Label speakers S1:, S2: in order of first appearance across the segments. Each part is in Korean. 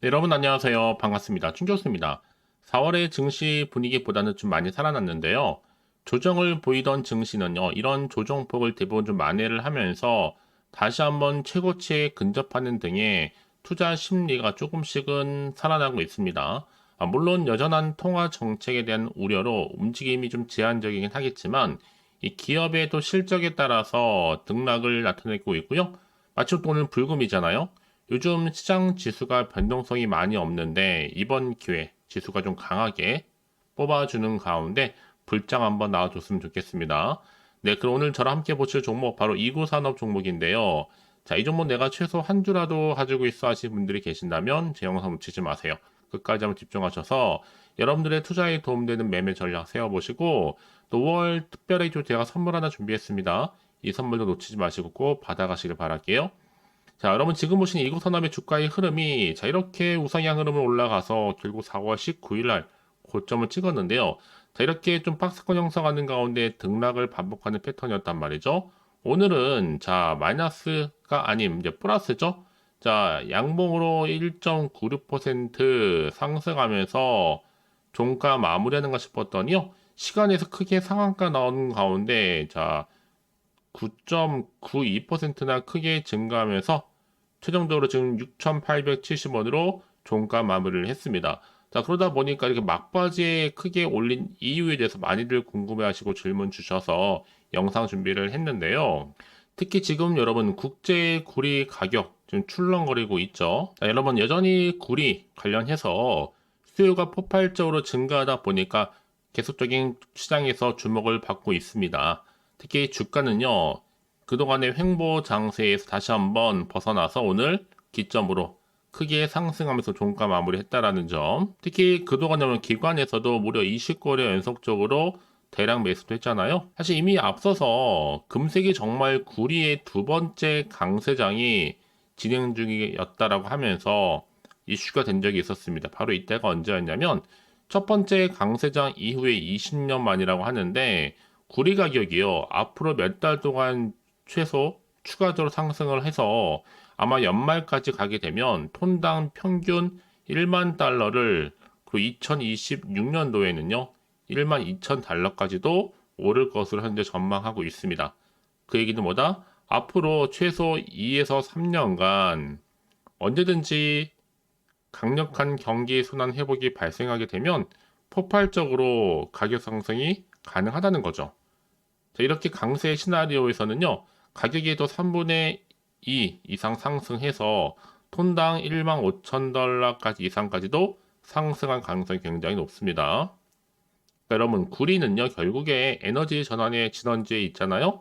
S1: 네, 여러분 안녕하세요. 반갑습니다. 충교수입니다. 4월의 증시 분위기보다는 좀 많이 살아났는데요. 조정을 보이던 증시는요, 이런 조정폭을 대부분 좀 만회를 하면서 다시 한번 최고치에 근접하는 등의 투자 심리가 조금씩은 살아나고 있습니다. 물론 여전한 통화 정책에 대한 우려로 움직임이 좀 제한적이긴 하겠지만, 이 기업의 또 실적에 따라서 등락을 나타내고 있고요. 마침 또 오늘 불금이잖아요. 요즘 시장 지수가 변동성이 많이 없는데 이번 기회에 지수가 좀 강하게 뽑아주는 가운데 불장 한번 나와줬으면 좋겠습니다. 네, 그럼 오늘 저랑 함께 보실 종목 바로 이구산업 종목인데요. 자, 이 종목 내가 최소 한 주라도 가지고 있어 하시는 분들이 계신다면 제 영상 놓치지 마세요. 끝까지 한번 집중하셔서 여러분들의 투자에 도움되는 매매 전략 세워보시고 또 5월 특별히 좀 제가 선물 하나 준비했습니다. 이 선물도 놓치지 마시고 꼭 받아가시길 바랄게요. 자, 여러분 지금 보신 이구산업의 주가의 흐름이 자 이렇게 우상향 흐름을 올라가서 결국 4월 19일 날 고점을 찍었는데요. 자, 이렇게 좀 박스권 형성하는 가운데 등락을 반복하는 패턴이었단 말이죠. 오늘은 자 마이너스가 아닌 이제 플러스죠. 자, 양봉으로 1.96% 상승하면서 종가 마무리하는가 싶었더니요. 시간에서 크게 상한가 나오는 가운데 자 9.92%나 크게 증가하면서 최종적으로 지금 6,870원으로 종가 마무리를 했습니다. 자, 그러다 보니까 이렇게 막바지에 크게 올린 이유에 대해서 많이들 궁금해하시고 질문 주셔서 영상 준비를 했는데요. 특히 지금 여러분 국제 구리 가격 좀 출렁거리고 있죠. 자, 여러분 여전히 구리 관련해서 수요가 폭발적으로 증가하다 보니까 계속적인 시장에서 주목을 받고 있습니다. 특히 주가는요, 그동안의 횡보 장세에서 다시 한번 벗어나서 오늘 기점으로 크게 상승하면서 종가 마무리했다라는 점. 특히 그동안에 기관에서도 무려 20거래 연속적으로 대량 매수도 했잖아요. 사실 이미 앞서서 금색이 정말 구리의 두 번째 강세장이 진행 중이었다라고 하면서 이슈가 된 적이 있었습니다. 바로 이때가 언제였냐면 첫 번째 강세장 이후에 20년 만이라고 하는데 구리 가격이요. 앞으로 몇 달 동안 최소 추가적으로 상승을 해서 아마 연말까지 가게 되면 톤당 평균 1만 달러를 그리고 2026년도에는요. 1만 2천 달러까지도 오를 것으로 현재 전망하고 있습니다. 그 얘기는 뭐다? 앞으로 최소 2에서 3년간 언제든지 강력한 경기 순환 회복이 발생하게 되면 폭발적으로 가격 상승이 가능하다는 거죠. 자, 이렇게 강세 시나리오에서는요, 가격이 또 3분의 2 이상 상승해서 톤당 1만 5천 달러까지 이상까지도 상승한 가능성이 굉장히 높습니다. 그러니까 여러분, 구리는요, 결국에 에너지 전환의 진원지에 있잖아요.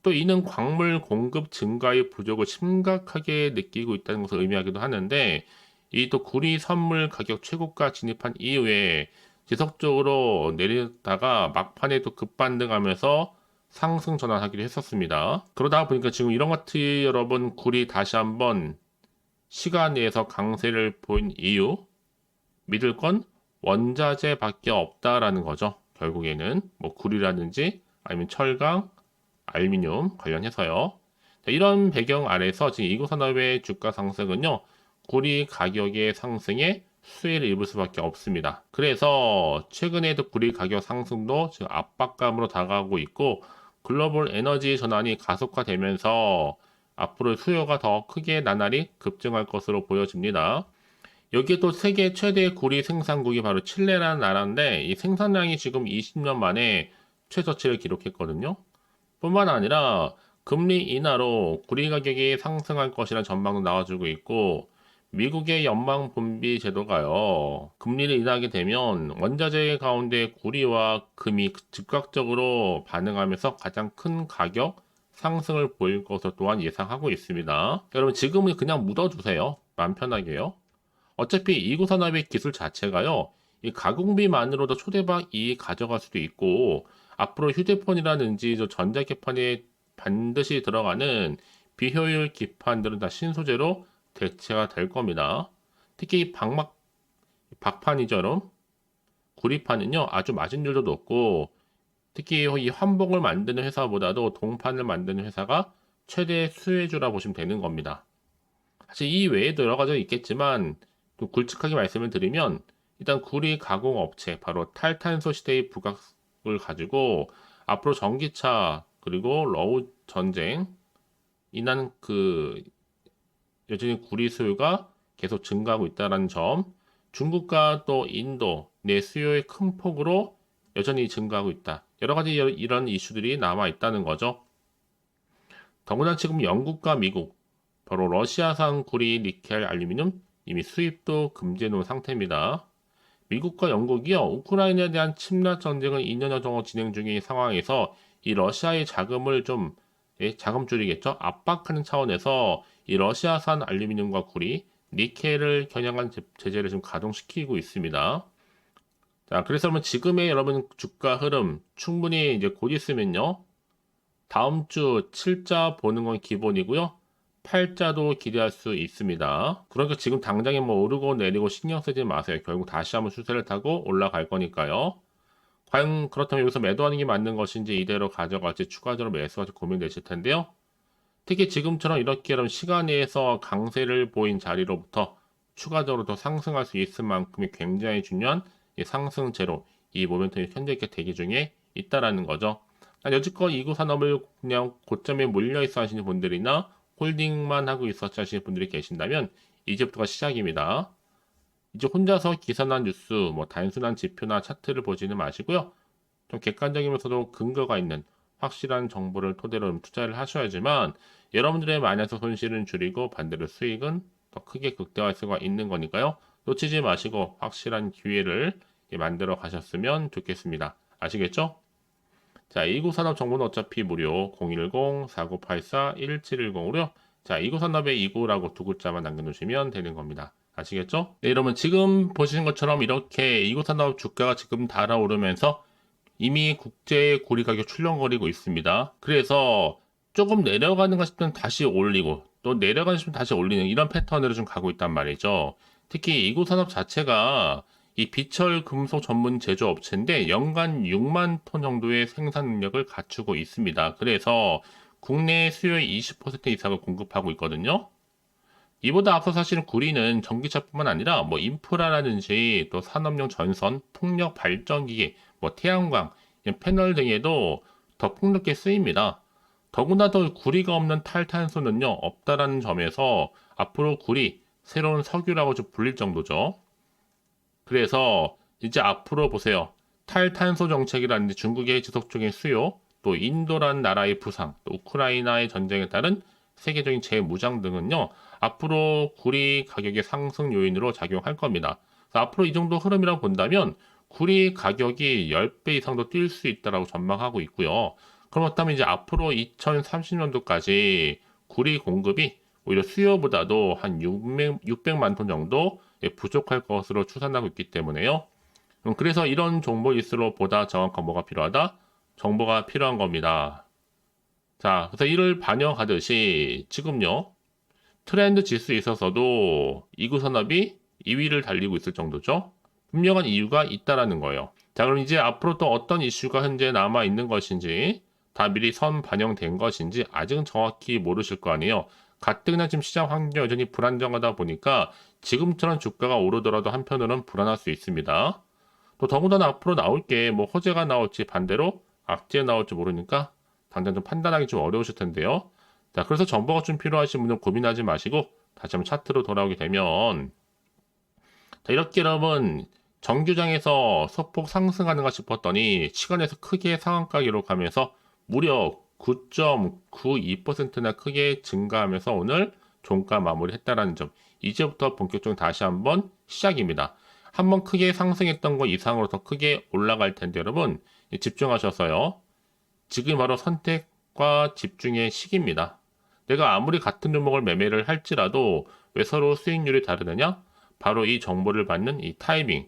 S1: 또 이는 광물 공급 증가의 부족을 심각하게 느끼고 있다는 것을 의미하기도 하는데, 이 또 구리 선물 가격 최고가 진입한 이후에 지속적으로 내리다가 막판에 또 급반등하면서 상승 전환하기도 했었습니다. 그러다 보니까 지금 이런 것들이 여러분 구리 다시 한번 시간 내에서 강세를 보인 이유 믿을 건 원자재밖에 없다라는 거죠. 결국에는 뭐 구리라든지 아니면 철강, 알루미늄 관련해서요. 자, 이런 배경 아래서 지금 이구산업의 주가 상승은요. 구리 가격의 상승에 수혜를 입을 수밖에 없습니다. 그래서 최근에도 구리 가격 상승도 지금 압박감으로 다가오고 있고 글로벌 에너지 전환이 가속화되면서 앞으로 수요가 더 크게 나날이 급증할 것으로 보여집니다. 여기에 또 세계 최대 구리 생산국이 바로 칠레라는 나라인데 이 생산량이 지금 20년 만에 최저치를 기록했거든요. 뿐만 아니라 금리 인하로 구리 가격이 상승할 것이라는 전망도 나와주고 있고 미국의 연방 분비 제도가요. 금리를 인하하게 되면 원자재 가운데 구리와 금이 즉각적으로 반응하면서 가장 큰 가격 상승을 보일 것으로 또한 예상하고 있습니다. 여러분 지금은 그냥 묻어두세요. 마음 편하게요. 어차피 이구산업의 기술 자체가요. 이 가공비만으로도 초대박 이익 가져갈 수도 있고 앞으로 휴대폰이라든지 저 전자기판에 반드시 들어가는 비효율 기판들은 다 신소재로 대체가 될 겁니다. 특히 박판이처럼 구리판은요 아주 마진율도 높고 특히 이 환복을 만드는 회사보다도 동판을 만드는 회사가 최대 수혜주라 보시면 되는 겁니다. 사실 이 외에도 여러 가지가 있겠지만 또 굵직하게 말씀을 드리면 일단 구리 가공 업체 바로 탈탄소 시대의 부각을 가지고 앞으로 전기차 그리고 러우 전쟁 인한 여전히 구리 수요가 계속 증가하고 있다는 점, 중국과 또 인도 내 수요의 큰 폭으로 여전히 증가하고 있다. 여러 가지 이런 이슈들이 남아 있다는 거죠. 더구나 지금 영국과 미국, 바로 러시아산 구리, 니켈, 알루미늄 이미 수입도 금지해 놓은 상태입니다. 미국과 영국이요, 우크라이나에 대한 침략 전쟁을 2년여 정도 진행 중인 상황에서 이 러시아의 자금을 좀, 자금줄이겠죠? 압박하는 차원에서 이 러시아산 알루미늄과 구리, 니켈을 겨냥한 제재를 지금 가동시키고 있습니다. 자, 그래서 여러분 지금의 여러분 주가 흐름 충분히 이제 곧 있으면요. 다음 주 7자 보는 건 기본이고요. 8자도 기대할 수 있습니다. 그러니까 지금 당장에 뭐 오르고 내리고 신경 쓰지 마세요. 결국 다시 한번 추세를 타고 올라갈 거니까요. 과연 그렇다면 여기서 매도하는 게 맞는 것인지 이대로 가져갈지 추가적으로 매수할지 고민되실 텐데요. 특히 지금처럼 이렇게 이런 시간 내에서 강세를 보인 자리로부터 추가적으로 더 상승할 수 있을 만큼의 굉장히 중요한 이 상승 제로, 이 모멘텀이 현재 이렇게 대기 중에 있다라는 거죠. 여지껏 이구 산업을 그냥 고점에 몰려 있어 하시는 분들이나 홀딩만 하고 있었지 하시는 분들이 계신다면 이제부터가 시작입니다. 이제 혼자서 기사나 뉴스, 뭐 단순한 지표나 차트를 보지는 마시고요. 좀 객관적이면서도 근거가 있는 확실한 정보를 토대로 투자를 하셔야지만 여러분들의 마이너스 손실은 줄이고 반대로 수익은 더 크게 극대화할 수가 있는 거니까요. 놓치지 마시고 확실한 기회를 만들어 가셨으면 좋겠습니다. 아시겠죠? 자, 이구산업 정보는 어차피 무료 010-4984-1710으로요. 자, 이구산업의 이구라고 두 글자만 남겨놓으시면 되는 겁니다. 아시겠죠? 네, 여러분 지금 보시는 것처럼 이렇게 이구산업 주가가 지금 달아오르면서 이미 국제 구리 가격 출렁거리고 있습니다. 그래서 조금 내려가는 것 싶으면 다시 올리고 또 내려가는 싶으면 다시 올리는 이런 패턴으로 좀 가고 있단 말이죠. 특히 이구산업 자체가 이 비철 금속 전문 제조업체인데 연간 6만 톤 정도의 생산 능력을 갖추고 있습니다. 그래서 국내 수요의 20% 이상을 공급하고 있거든요. 이보다 앞서 사실은 구리는 전기차뿐만 아니라 뭐 인프라라든지 또 산업용 전선, 풍력 발전기기, 뭐 태양광, 패널 등에도 더 폭넓게 쓰입니다. 더구나 더 구리가 없는 탈탄소는요, 없다라는 점에서 앞으로 구리, 새로운 석유라고 좀 불릴 정도죠. 그래서 이제 앞으로 보세요. 탈탄소 정책이라든지 중국의 지속적인 수요, 또 인도라는 나라의 부상, 또 우크라이나의 전쟁에 따른 세계적인 재무장 등은요, 앞으로 구리 가격의 상승 요인으로 작용할 겁니다. 그래서 앞으로 이 정도 흐름이라고 본다면 구리 가격이 10배 이상도 뛸 수 있다라고 전망하고 있고요. 그렇다면 이제 앞으로 2030년도까지 구리 공급이 오히려 수요보다도 한 600만 톤 정도 부족할 것으로 추산하고 있기 때문에요. 그래서 이런 정보일수록 보다 정확한 뭐가 필요하다? 정보가 필요한 겁니다. 자, 그래서 이를 반영하듯이 지금요, 트렌드 지수에 있어서도 이구 산업이 2위를 달리고 있을 정도죠. 분명한 이유가 있다라는 거예요. 자, 그럼 이제 앞으로 또 어떤 이슈가 현재 남아 있는 것인지, 다 미리 선 반영된 것인지 아직은 정확히 모르실 거 아니에요. 가뜩이나 지금 시장 환경이 여전히 불안정하다 보니까 지금처럼 주가가 오르더라도 한편으로는 불안할 수 있습니다. 또 더군다나 앞으로 나올 게 뭐 호재가 나올지 반대로 악재 나올지 모르니까 당장 좀 판단하기 좀 어려우실 텐데요. 자, 그래서 정보가 좀 필요하신 분은 고민하지 마시고 다시 한번 차트로 돌아오게 되면 자, 이렇게 여러분 정규장에서 소폭 상승하는가 싶었더니 시간에서 크게 상한가 기록하면서 무려 9.92%나 크게 증가하면서 오늘 종가 마무리했다라는 점. 이제부터 본격적으로 다시 한번 시작입니다. 한번 크게 상승했던 거 이상으로 더 크게 올라갈 텐데 여러분 집중하셔서요. 지금 바로 선택과 집중의 시기입니다. 내가 아무리 같은 종목을 매매를 할지라도 왜 서로 수익률이 다르느냐? 바로 이 정보를 받는 이 타이밍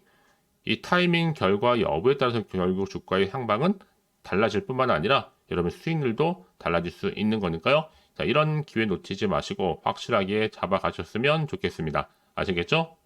S1: 결과 여부에 따라서 결국 주가의 향방은 달라질 뿐만 아니라 여러분 수익률도 달라질 수 있는 거니까요. 자, 이런 기회 놓치지 마시고 확실하게 잡아가셨으면 좋겠습니다. 아시겠죠?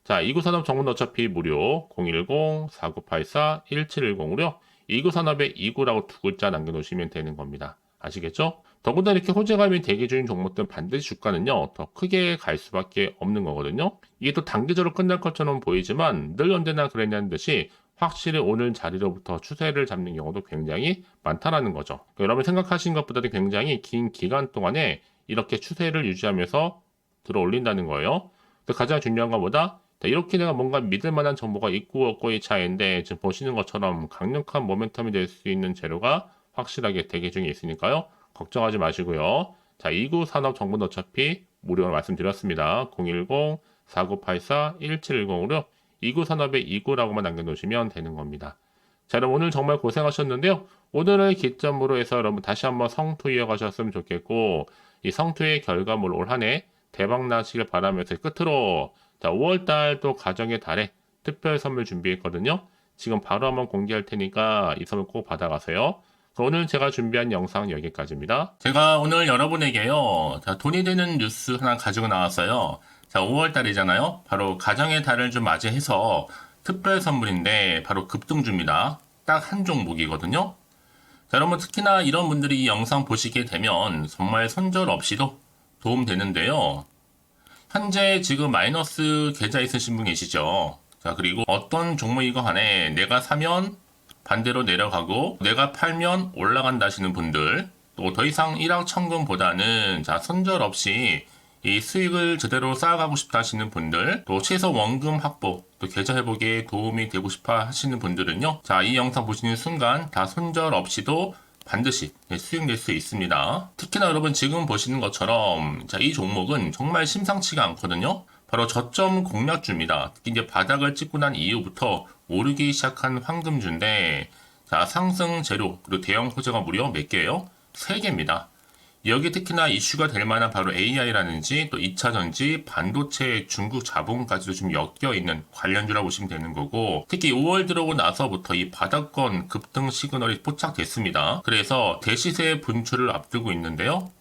S1: 자, 이구산업 정보는 어차피 무료 010-4984-1710으로요. 이구산업의 이구라고 두 글자 남겨놓으시면 되는 겁니다. 아시겠죠? 더군다나 이렇게 호재감이 대기 중인 종목들은 반드시 주가는요, 더 크게 갈 수밖에 없는 거거든요. 이게 또 단기적으로 끝날 것처럼 보이지만 늘 언제나 그랬냐는 듯이 확실히 오늘 자리로부터 추세를 잡는 경우도 굉장히 많다라는 거죠. 그러니까 여러분 생각하신 것보다도 굉장히 긴 기간 동안에 이렇게 추세를 유지하면서 들어 올린다는 거예요. 근데 가장 중요한 것보다 이렇게 내가 뭔가 믿을 만한 정보가 있고 없고의 차이인데 지금 보시는 것처럼 강력한 모멘텀이 될 수 있는 재료가 확실하게 대기 중에 있으니까요. 걱정하지 마시고요. 자, 2구 산업 정보는 어차피 무료로 말씀드렸습니다. 010-4984-1710으로 2구 산업의 2구라고만 남겨놓으시면 되는 겁니다. 자, 여러분 오늘 정말 고생하셨는데요. 오늘을 기점으로 해서 여러분 다시 한번 성투 이어가셨으면 좋겠고 이 성투의 결과물 올 한 해 대박 나시길 바라면서 끝으로 자, 5월달 또 가정의 달에 특별 선물 준비했거든요. 지금 바로 한번 공개할 테니까 이 선물 꼭 받아가세요. 오늘 제가 준비한 영상 여기까지입니다. 제가 오늘 여러분에게요, 자, 돈이 되는 뉴스 하나 가지고 나왔어요. 자, 5월달이잖아요. 바로 가정의 달을 좀 맞이해서 특별 선물인데 바로 급등주입니다. 딱 한 종목이거든요. 자, 여러분 특히나 이런 분들이 이 영상 보시게 되면 정말 손절 없이도 도움되는데요. 현재 지금 마이너스 계좌 있으신 분 계시죠? 자, 그리고 어떤 종목이건 간에 내가 사면 반대로 내려가고 내가 팔면 올라간다 하시는 분들, 또 더 이상 일확천금보다는 자, 손절 없이 이 수익을 제대로 쌓아가고 싶다 하시는 분들, 또 최소 원금 확보, 또 계좌 회복에 도움이 되고 싶어 하시는 분들은요, 자, 이 영상 보시는 순간 다 손절 없이도 반드시 수익 낼 수 있습니다. 특히나 여러분 지금 보시는 것처럼 자, 이 종목은 정말 심상치가 않거든요. 바로 저점 공략주입니다. 특히 이제 바닥을 찍고 난 이후부터 오르기 시작한 황금주인데, 자, 상승 재료 그리고 대형 호재가 무려 몇 개예요? 3개입니다. 여기 특히나 이슈가 될 만한 바로 AI라든지 또 2차전지, 반도체, 중국 자본까지도 좀 엮여 있는 관련주라고 보시면 되는 거고, 특히 5월 들어오고 나서부터 이 바닥권 급등 시그널이 포착됐습니다. 그래서 대시세 분출을 앞두고 있는데요.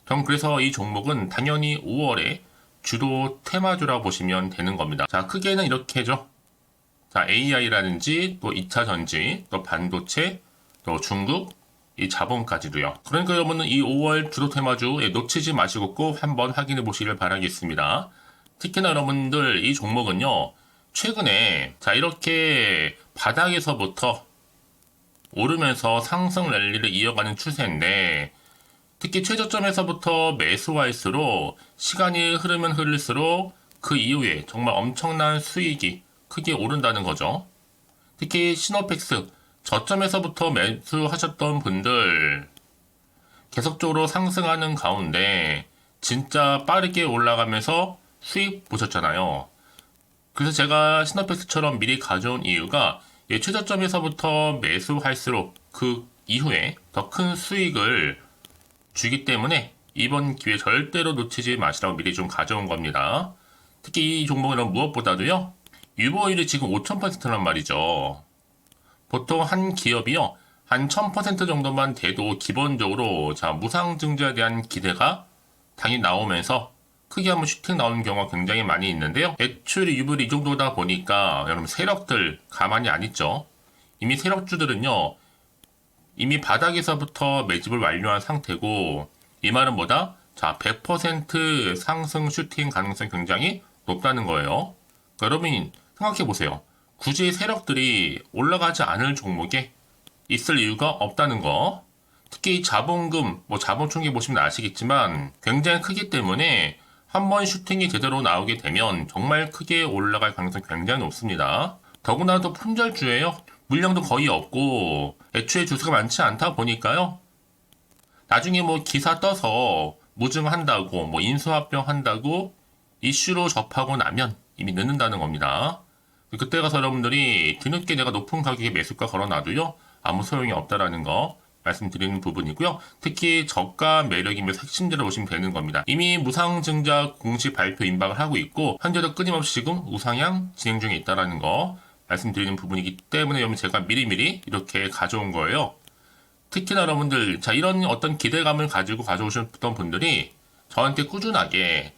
S1: 그럼 그래서 이 종목은 당연히 5월에 주도 테마주라고 보시면 되는 겁니다. 자, 크게는 이렇게죠. 자, AI라든지 또 2차전지, 또 반도체, 또 중국, 이 자본까지도요. 그러니까 여러분은 이 5월 주도 테마주 놓치지 마시고 꼭 한번 확인해 보시길 바라겠습니다. 특히나 여러분들 이 종목은요, 최근에 자, 이렇게 바닥에서부터 오르면서 상승 랠리를 이어가는 추세인데, 특히 최저점에서부터 매수할수록 시간이 흐르면 흐를수록 그 이후에 정말 엄청난 수익이 크게 오른다는 거죠. 특히 시노펙스 저점에서부터 매수하셨던 분들 계속적으로 상승하는 가운데 진짜 빠르게 올라가면서 수익 보셨잖아요. 그래서 제가 시노펙스처럼 미리 가져온 이유가 최저점에서부터 매수할수록 그 이후에 더 큰 수익을 주기 때문에 이번 기회 절대로 놓치지 마시라고 미리 좀 가져온 겁니다. 특히 이 종목은 무엇보다도요, 유보율이 지금 5000%란 말이죠. 보통 한 기업이요, 한 1000% 정도만 돼도 기본적으로 자, 무상증자에 대한 기대가 당연히 나오면서 크게 한번 슈팅 나오는 경우가 굉장히 많이 있는데요. 매출 유보율이 이 정도다 보니까 여러분 세력들 가만히 안 있죠. 이미 세력주들은요, 이미 바닥에서부터 매집을 완료한 상태고, 이 말은 뭐다? 자, 100% 상승 슈팅 가능성이 굉장히 높다는 거예요. 그러니까 여러분 생각해 보세요. 굳이 세력들이 올라가지 않을 종목에 있을 이유가 없다는 거. 특히 자본금, 자본 총계 보시면 아시겠지만 굉장히 크기 때문에 한번 슈팅이 제대로 나오게 되면 정말 크게 올라갈 가능성이 굉장히 높습니다. 더구나도 품절주예요. 물량도 거의 없고 애초에 주수가 많지 않다 보니까요. 나중에 기사 떠서 무증한다고 인수합병 한다고 이슈로 접하고 나면 이미 늦는다는 겁니다. 그때 가서 여러분들이 뒤늦게 내가 높은 가격에 매수가 걸어놔도요, 아무 소용이 없다라는 거 말씀드리는 부분이고요. 특히 저가 매력이면 핵심제로 보시면 되는 겁니다. 이미 무상증자 공시 발표 임박을 하고 있고 현재도 끊임없이 지금 우상향 진행 중에 있다라는 거 말씀드리는 부분이기 때문에 여러분 제가 미리미리 이렇게 가져온 거예요. 특히나 여러분들 자, 이런 어떤 기대감을 가지고 가져오셨던 분들이 저한테 꾸준하게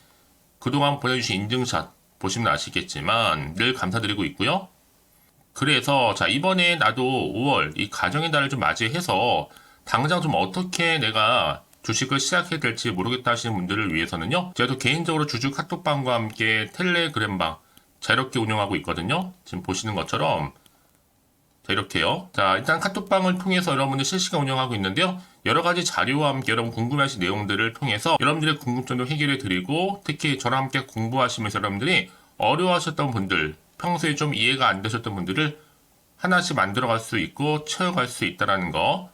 S1: 그동안 보내주신 인증샷 보시면 아시겠지만 늘 감사드리고 있고요. 그래서 자, 이번에 나도 5월 이 가정의 달을 좀 맞이해서 당장 좀 어떻게 내가 주식을 시작해야 될지 모르겠다 하시는 분들을 위해서는요. 제가 개인적으로 주주 카톡방과 함께 텔레그램방 자유롭게 운영하고 있거든요. 지금 보시는 것처럼 자, 이렇게요. 자, 일단 카톡방을 통해서 여러분들 실시간 운영하고 있는데요. 여러 가지 자료와 함께 여러분 궁금해하신 내용들을 통해서 여러분들의 궁금증도 해결해 드리고, 특히 저랑 함께 공부하시면서 여러분들이 어려워하셨던 분들, 평소에 좀 이해가 안 되셨던 분들을 하나씩 만들어갈 수 있고 채워갈 수 있다는 거.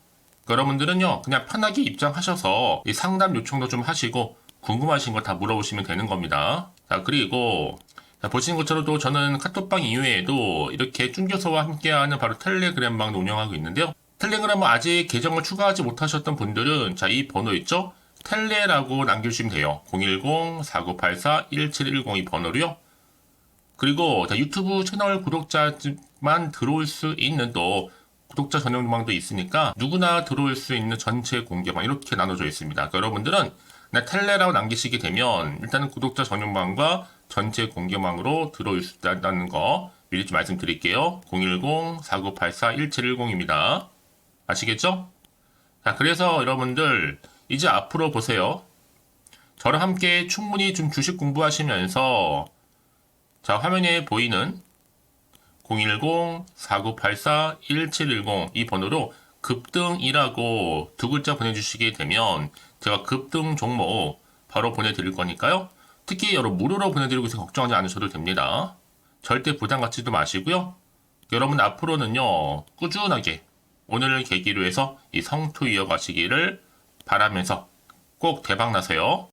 S1: 여러분들은요, 그냥 편하게 입장하셔서 이 상담 요청도 좀 하시고 궁금하신 거 다 물어보시면 되는 겁니다. 자, 그리고 자, 보시는 것처럼 또 저는 카톡방 이외에도 이렇게 쭝교서와 함께하는 바로 텔레그램방도 운영하고 있는데요. 텔레그램은 아직 계정을 추가하지 못하셨던 분들은 자, 이 번호 있죠? 텔레라고 남겨주시면 돼요. 010-4984-1710 이 번호로요. 그리고 자, 유튜브 채널 구독자만 들어올 수 있는 또 구독자 전용방도 있으니까 누구나 들어올 수 있는 전체 공개방 이렇게 나눠져 있습니다. 그러니까 여러분들은 그냥 텔레라고 남기시게 되면 일단은 구독자 전용방과 전체 공개방으로 들어올 수 있다는 거 미리 좀 말씀드릴게요. 010-4984-1710입니다. 아시겠죠? 자, 그래서 여러분들 이제 앞으로 보세요. 저랑 함께 충분히 좀 주식 공부하시면서 자, 화면에 보이는 010-4984-1710 이 번호로 급등이라고 두 글자 보내주시게 되면 제가 급등 종목 바로 보내드릴 거니까요. 특히 여러분 무료로 보내드리고 있어서 걱정하지 않으셔도 됩니다. 절대 부담 갖지도 마시고요. 여러분 앞으로는요. 꾸준하게 오늘을 계기로 해서 이 성투 이어가시기를 바라면서 꼭 대박 나세요.